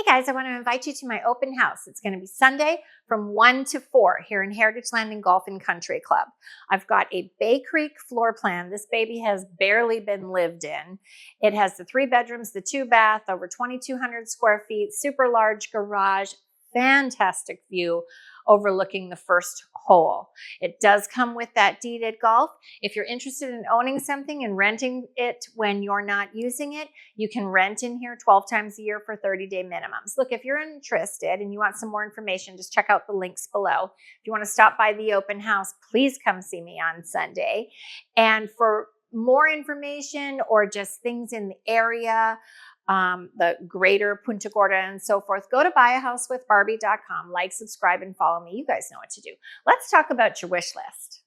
guys, I want to invite you to my open house. It's going to be Sunday from 1 to 4 here in Heritage Landing Golf and Country Club. I've got a Bay Creek floor plan. This baby has barely been lived in. It has the 3 bedrooms, the 2 bath, over 2,200 square feet, super large garage, fantastic view overlooking the first hole. It does come with that deeded golf. If you're interested in owning something and renting it when you're not using it, you can rent in here 12 times a year for 30-day minimums. Look, if you're interested and you want some more information, just check out the links below. If you want to stop by the open house, please come see me on Sunday. And for more information or just things in the area, the greater Punta Gorda and so forth, go to buyahousewithbarbie.com, like, subscribe, and follow me. You guys know what to do. Let's talk about your wish list.